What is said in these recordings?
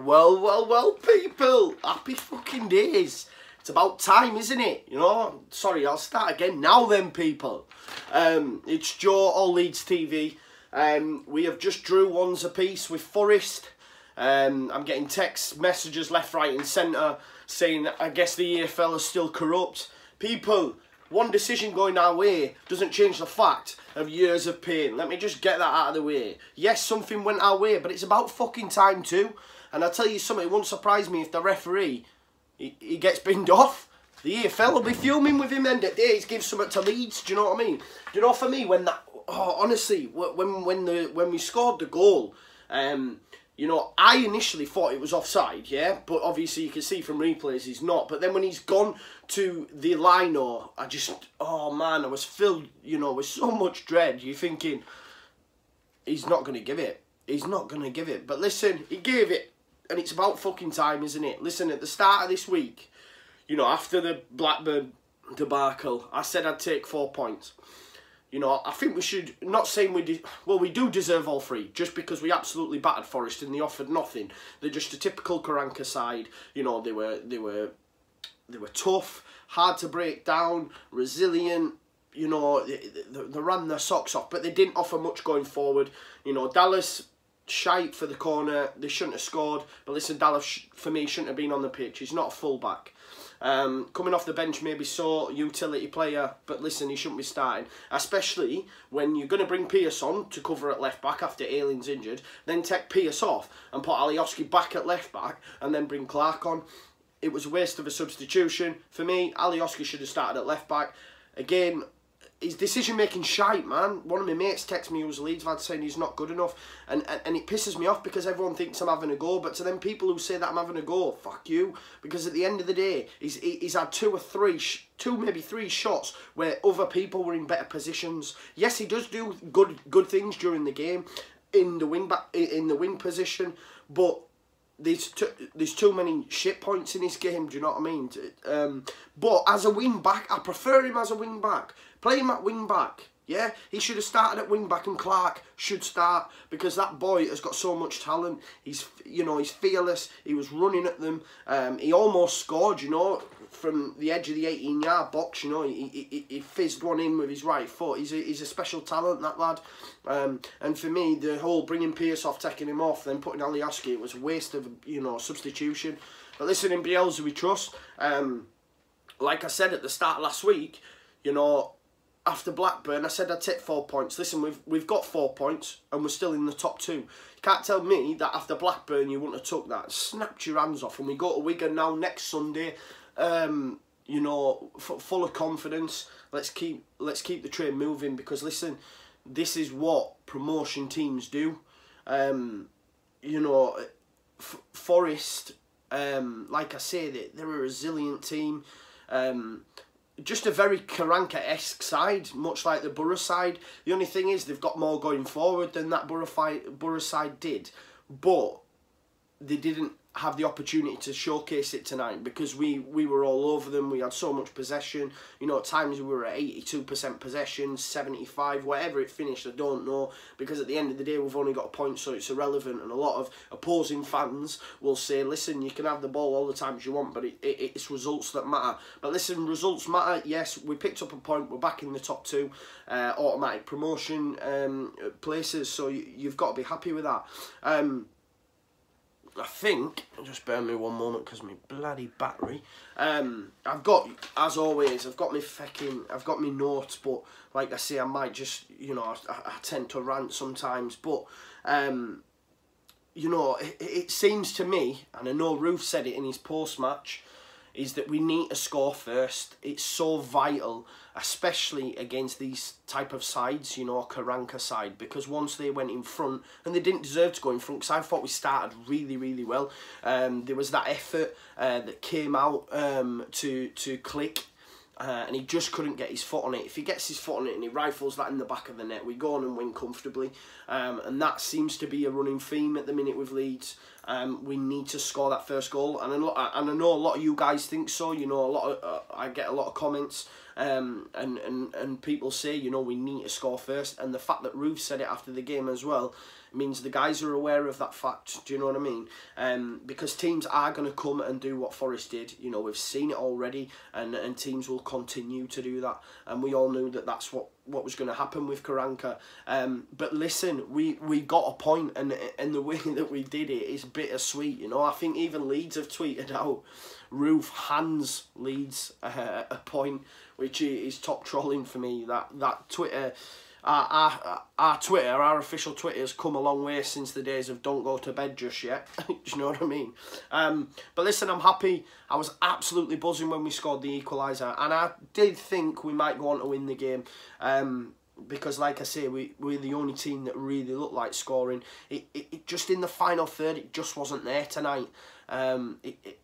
Well, people, happy fucking days. It's about time, isn't it? You know, sorry, I'll start again now then, people. It's Joe or Leeds TV. We have just drew ones apiece with Forest. I'm getting text messages left, right and centre saying I guess the EFL is still corrupt. People, one decision going our way doesn't change the fact of years of pain. Let me just get that out of the way. Yes, something went our way, but it's about fucking time too. And I'll tell you something, it won't surprise me if the referee, he gets binned off. The EFL will be fuming with him end of days, give something to Leeds, do you know what I mean? Do you know, for me, when that, honestly, when we scored the goal, you know, I initially thought it was offside, yeah? But obviously you can see from replays he's not. But then when he's gone to the line, I just, oh man, I was filled, you know, with so much dread. You're thinking, he's not going to give it. He's not going to give it. But listen, he gave it. And it's about fucking time, isn't it? Listen, at the start of this week, you know, after the Blackburn debacle, I said I'd take 4 points. You know, I think we should, not saying we do deserve all three, just because we absolutely battered Forest and they offered nothing. They're just a typical Karanka side. You know, they were tough, hard to break down, resilient. You know, they ran their socks off, but they didn't offer much going forward. You know, Dallas, shite for the corner. They shouldn't have scored. But listen, Dallas, for me, shouldn't have been on the pitch. He's not a full-back. Coming off the bench, maybe so, utility player, but listen, he shouldn't be starting. Especially when you're going to bring Pierce on to cover at left-back after Ayling's injured, then take Pierce off and put Alioski back at left-back and then bring Clark on. It was a waste of a substitution. For me, Alioski should have started at left-back. Again, his decision-making shite, man. One of my mates texted me who was a Leeds fan saying he's not good enough. And it pisses me off because everyone thinks I'm having a go. But to them people who say that I'm having a go, fuck you. Because at the end of the day, he's had two, maybe three shots where other people were in better positions. Yes, he does do good things during the game in the wing position. But there's too many shit points in his game, do you know what I mean? But as a wing-back, I prefer him as a wing-back. Play him at wing-back, yeah? He should have started at wing-back and Clark should start because that boy has got so much talent. He's, you know, he's fearless. He was running at them. He almost scored, you know, from the edge of the 18-yard box, you know. He fizzed one in with his right foot. He's a special talent, that lad. And for me, the whole bringing Pierce off, taking him off, then putting Alioski, it was a waste of, you know, substitution. But listen, in Bielsa we trust. Like I said at the start of last week, you know, after Blackburn, I said I'd take 4 points. Listen, we've got 4 points and we're still in the top two. You can't tell me that after Blackburn you wouldn't have took that. Snapped your hands off. And we go to Wigan now next Sunday. You know, full of confidence. Let's keep the train moving because listen, this is what promotion teams do. You know, Forest, like I say, they're a resilient team. Just a very Karanka-esque side, much like the Borough side. The only thing is they've got more going forward than that Borough side did. But they didn't have the opportunity to showcase it tonight because we were all over them. We had so much possession. You know, at times we were at 82% possession, 75, whatever it finished, I don't know. Because at the end of the day, we've only got a point, so it's irrelevant. And a lot of opposing fans will say, listen, you can have the ball all the times you want, but it's results that matter. But listen, results matter. Yes, we picked up a point. We're back in the top two, automatic promotion places. So you've got to be happy with that. I think, just bear me one moment because my bloody battery. I've got, as always, I've got my notes, but like I say, I might just, you know, I tend to rant sometimes, but, you know, it seems to me, and I know Roofe said it in his post-match, is that we need to score first. It's so vital, especially against these type of sides, you know, Karanka side, because once they went in front, and they didn't deserve to go in front, because I thought we started really, really well. There was that effort that came out to click, and he just couldn't get his foot on it. If he gets his foot on it and he rifles that in the back of the net, we go on and win comfortably. And that seems to be a running theme at the minute with Leeds. We need to score that first goal, and I know a lot of you guys think so. You know, I get a lot of comments, and people say, you know, we need to score first, and the fact that Roofe said it after the game as well means the guys are aware of that fact. Do you know what I mean? Because teams are going to come and do what Forest did. You know, we've seen it already, and teams will continue to do that, and we all knew that that's what was going to happen with Karanka. But listen, we got a point, and the way that we did it is bittersweet. You know, I think even Leeds have tweeted out, Roofe hands Leeds a point, which is top trolling for me. That Twitter, our Twitter, our official Twitter, has come a long way since the days of don't go to bed just yet. Do you know what I mean? But listen, I'm happy. I was absolutely buzzing when we scored the equaliser, and I did think we might go on to win the game. Because, like I say, we're the only team that really looked like scoring. It just in the final third, it just wasn't there tonight.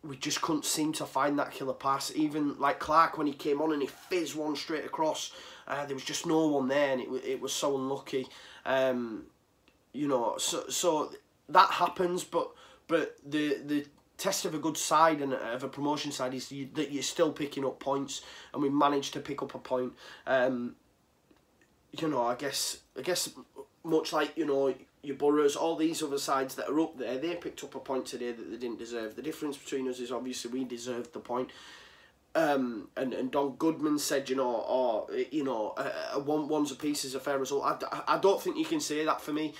We just couldn't seem to find that killer pass. Even like Clark, when he came on and he fizzed one straight across, there was just no one there, and it was so unlucky. You know, so that happens, but the test of a good side and of a promotion side is that you're still picking up points, and we managed to pick up a point. You know, I guess much like, you know, your Boroughs, all these other sides that are up there, they picked up a point today that they didn't deserve. The difference between us is obviously we deserved the point. And Don Goodman said, you know, one's a piece is a fair result. I don't think you can say that for me.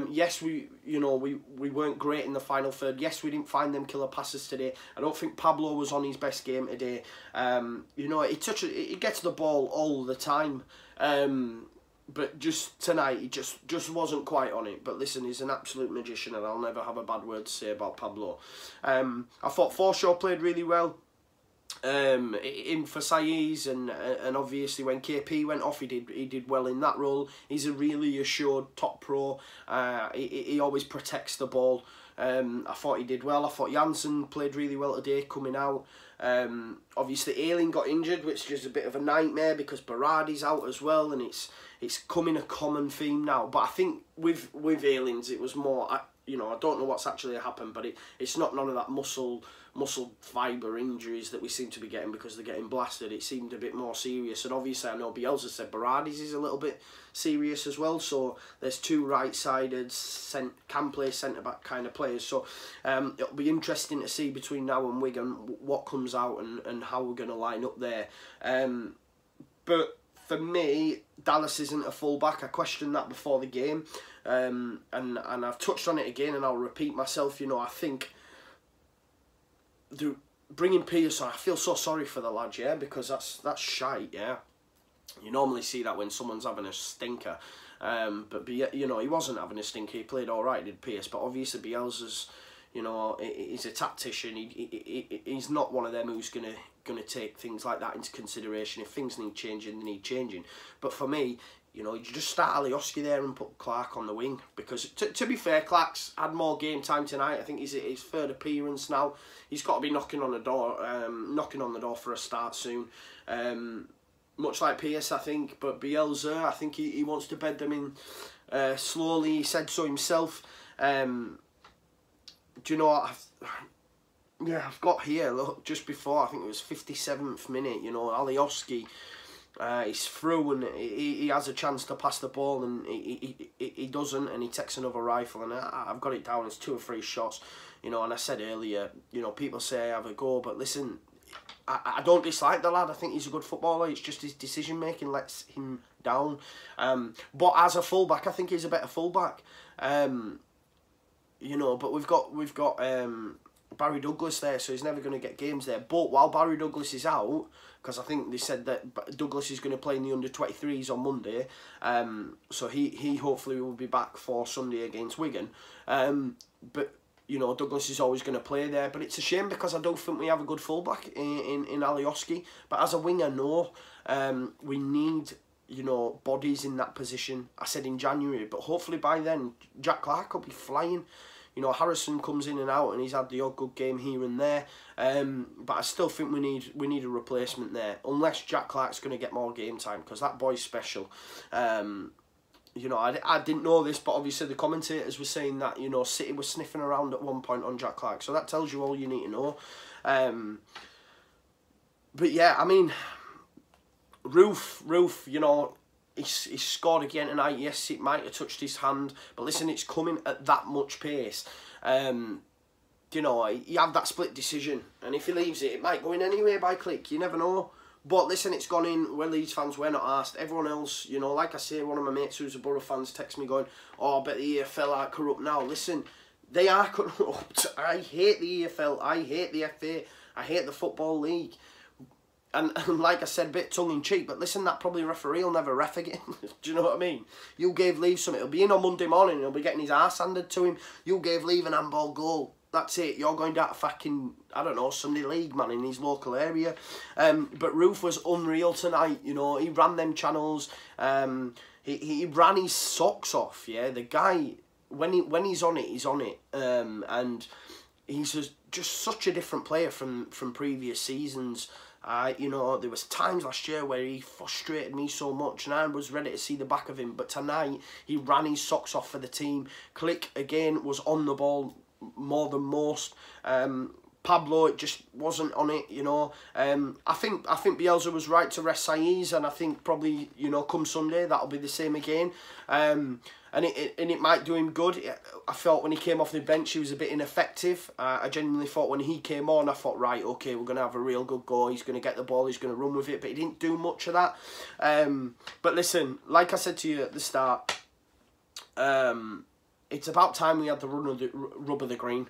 Yes, we weren't great in the final third. Yes, we didn't find them killer passes today. I don't think Pablo was on his best game today. You know, he gets the ball all the time. But just tonight, he just wasn't quite on it. But listen, he's an absolute magician, and I'll never have a bad word to say about Pablo. I thought Forshaw played really well. In for Saiz, and obviously when KP went off, he did well in that role. He's a really assured top pro. He always protects the ball. I thought he did well. I thought Janssen played really well today coming out. Obviously Ayling got injured, which is a bit of a nightmare because Berardi's out as well, and it's coming a common theme now. But I think with Ayling's, it was more, you know, I don't know what's actually happened, but it's not none of that muscle fibre injuries that we seem to be getting because they're getting blasted. It seemed a bit more serious, and obviously I know Bielsa said Berardi's is a little bit serious as well, so there's two right-sided can play centre-back kind of players, so it'll be interesting to see between now and Wigan what comes out and how we're going to line up there. But for me, Dallas isn't a full-back. I questioned that before the game, and I've touched on it again, and I'll repeat myself. You know, I think bringing Pearson, I feel so sorry for the lad, yeah, because that's shite, yeah. You normally see that when someone's having a stinker, but you know, he wasn't having a stinker. He played all right, did Pierce, but obviously Bielsa's, you know, he's a tactician. He's not one of them who's gonna take things like that into consideration. If things need changing, they need changing. But for me, you know, you just start Alioski there and put Clark on the wing, because to be fair, Clark's had more game time tonight. I think he's his third appearance now. He's got to be knocking on the door for a start soon. Much like Pierce, I think, but Bielsa, I think he wants to bed them in slowly. He said so himself. Do you know what? I've got here, look, just before, I think it was 57th minute, you know, Alioski, he's through and he has a chance to pass the ball, and he doesn't, and he takes another rifle, and I've got it down as 2 or 3 shots, you know, and I said earlier, you know, people say have a go, but listen, I don't dislike the lad. I think he's a good footballer. It's just his decision making lets him down. But as a fullback, I think he's a better fullback. You know, but we've got Barry Douglas there, so he's never going to get games there. But while Barry Douglas is out, because I think they said that Douglas is going to play in the under-23s on Monday, so he hopefully will be back for Sunday against Wigan. But you know, Douglas is always going to play there, but it's a shame because I don't think we have a good fullback in Alioski. But as a winger, no, we need, you know, bodies in that position. I said in January, but hopefully by then Jack Clark will be flying. You know, Harrison comes in and out, and he's had the odd good game here and there. But I still think we need a replacement there, unless Jack Clark's going to get more game time, because that boy's special. you know, I didn't know this, but obviously the commentators were saying that, you know, City was sniffing around at one point on Jack Clarke. So that tells you all you need to know. But yeah, I mean, Roofe, you know, he scored again tonight. Yes, it might have touched his hand, but listen, it's coming at that much pace. You know, you have that split decision, and if he leaves it, it might go in anyway by click. You never know. But listen, it's gone in. We're Leeds fans, we're not asked. Everyone else, you know, like I say, one of my mates who's a Borough fans texts me going, oh, I bet the EFL are corrupt now. Listen, they are corrupt. I hate the EFL. I hate the FA. I hate the Football League. And like I said, a bit tongue-in-cheek, but listen, that probably referee will never ref again. Do you know what I mean? You gave Leave something. He'll be in on Monday morning and he'll be getting his arse handed to him. You gave Leave an handball goal. That's it. You're going down to fucking, I don't know, Sunday League, man, in his local area. But Roofe was unreal tonight, you know. He ran them channels. He ran his socks off, yeah. The guy, when he's on it, he's on it. And he's just such a different player from previous seasons. You know, there was times last year where he frustrated me so much and I was ready to see the back of him. But tonight, he ran his socks off for the team. Click, again, was on the ball more than most. Pablo, it just wasn't on it, you know. I think Bielsa was right to rest Saiz, and I think probably, you know, come Sunday, that'll be the same again. And it might do him good. I felt when he came off the bench, he was a bit ineffective. I genuinely thought when he came on, I thought, right, okay, we're going to have a real good go. He's going to get the ball, he's going to run with it, but he didn't do much of that. But listen, like I said to you at the start, it's about time we had the rub of the green.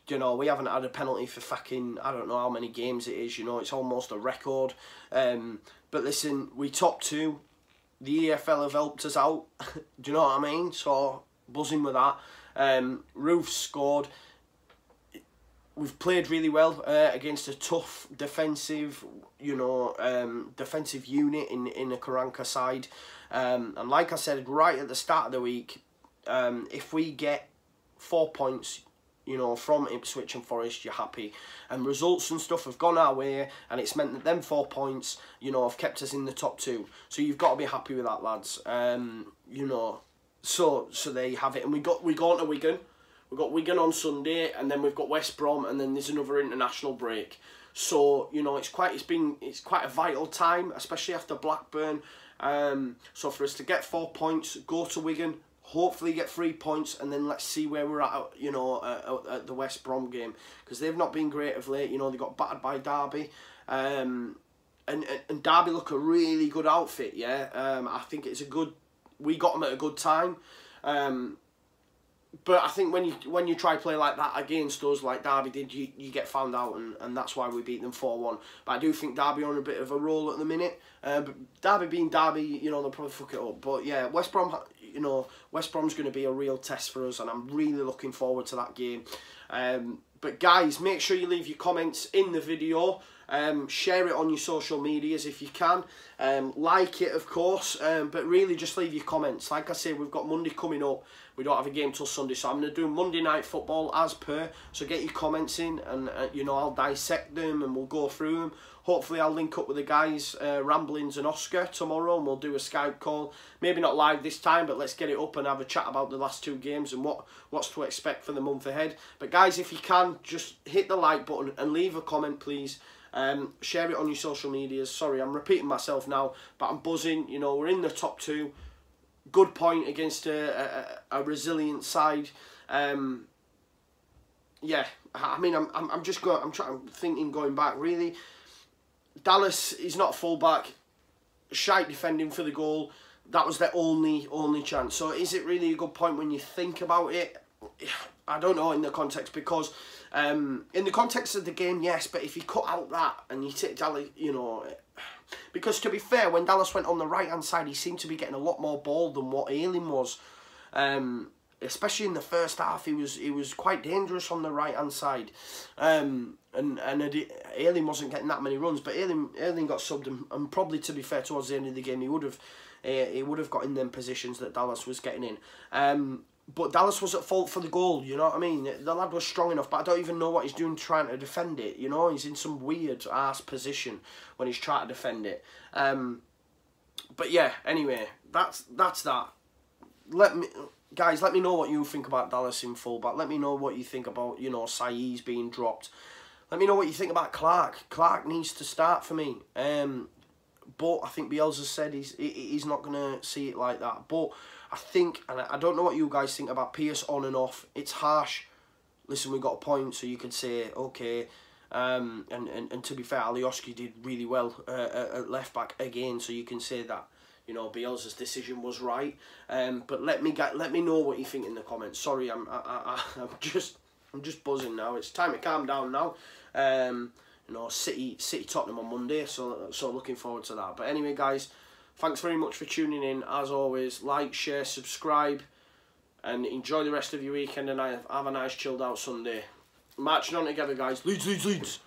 You know, we haven't had a penalty for fucking, I don't know how many games it is, you know, it's almost a record. But listen, we top two. The EFL have helped us out. Do you know what I mean? So, buzzing with that. Roofe scored. We've played really well against a tough defensive, you know, defensive unit in the Karanka side. And like I said right at the start of the week, if we get 4 points, you know, from Ipswich and Forest, you're happy. And results and stuff have gone our way, and it's meant that them 4 points, you know, have kept us in the top two. So you've got to be happy with that, lads. You know, so there you have it. And we go on to Wigan. We've got Wigan on Sunday, and then we've got West Brom, and then there's another international break. So, you know, it's quite a vital time, especially after Blackburn. So for us to get 4 points, go to Wigan, hopefully get 3 points, and then let's see where we're at, you know, at the West Brom game, because they've not been great of late. You know, they got battered by Derby, and Derby look a really good outfit. Yeah, I think it's a good. We got them at a good time. But I think when you try play like that against us, like Derby did, you get found out, and that's why we beat them 4-1. But I do think Derby are on a bit of a roll at the minute. But Derby being Derby, you know, they'll probably fuck it up. But yeah, West Brom, you know, West Brom's going to be a real test for us, and I'm really looking forward to that game. But guys, make sure you leave your comments in the video. Share it on your social medias if you can. Like it, of course, but really just leave your comments. Like I say, we've got Monday coming up. We don't have a game till Sunday, so I'm going to do Monday night football as per. So get your comments in, and you know, I'll dissect them and we'll go through them. Hopefully I'll link up with the guys, Ramblings and Oscar, tomorrow, and we'll do a Skype call. Maybe not live this time, but let's get it up and have a chat about the last 2 games and what's to expect for the month ahead. But guys, if you can, just hit the like button and leave a comment, please. Share it on your social medias. Sorry, I'm repeating myself now, but I'm buzzing. You know, we're in the top 2. Good point against a resilient side. Yeah, I mean, I'm thinking going back. Really, Dallas is not full-back. Shite defending for the goal. That was their only chance. So is it really a good point when you think about it? I don't know in the context, because in the context of the game, yes, but if you cut out that and you take Dallas, you know, because to be fair, when Dallas went on the right hand side, he seemed to be getting a lot more ball than what Ayling was. Especially in the first half, he was quite dangerous on the right hand side, and Ayling wasn't getting that many runs, but Ayling got subbed, and probably, to be fair, towards the end of the game, he would have got in them positions that Dallas was getting in. But Dallas was at fault for the goal, you know what I mean? The lad was strong enough, but I don't even know what he's doing trying to defend it, you know? He's in some weird-ass position when he's trying to defend it. But yeah, anyway, that's that. Guys, let me know what you think about Dallas in fullback. Let me know what you think about, you know, Saiz being dropped. Let me know what you think about Clark. Clark needs to start for me. But I think Bielsa said he's not going to see it like that. But I think, and I don't know what you guys think about Pierce on and off. It's harsh. Listen, we got a point, so you could say, okay. And to be fair, Alioski did really well at left back again, so you can say that, you know, Bielsa's decision was right. But let me know what you think in the comments. Sorry, I'm just buzzing now. It's time to calm down now. You know, City Tottenham on Monday, so looking forward to that. But anyway, guys, thanks very much for tuning in. As always, like, share, subscribe, and enjoy the rest of your weekend. And have a nice chilled out Sunday. Marching on together, guys. Leeds, Leeds, Leeds.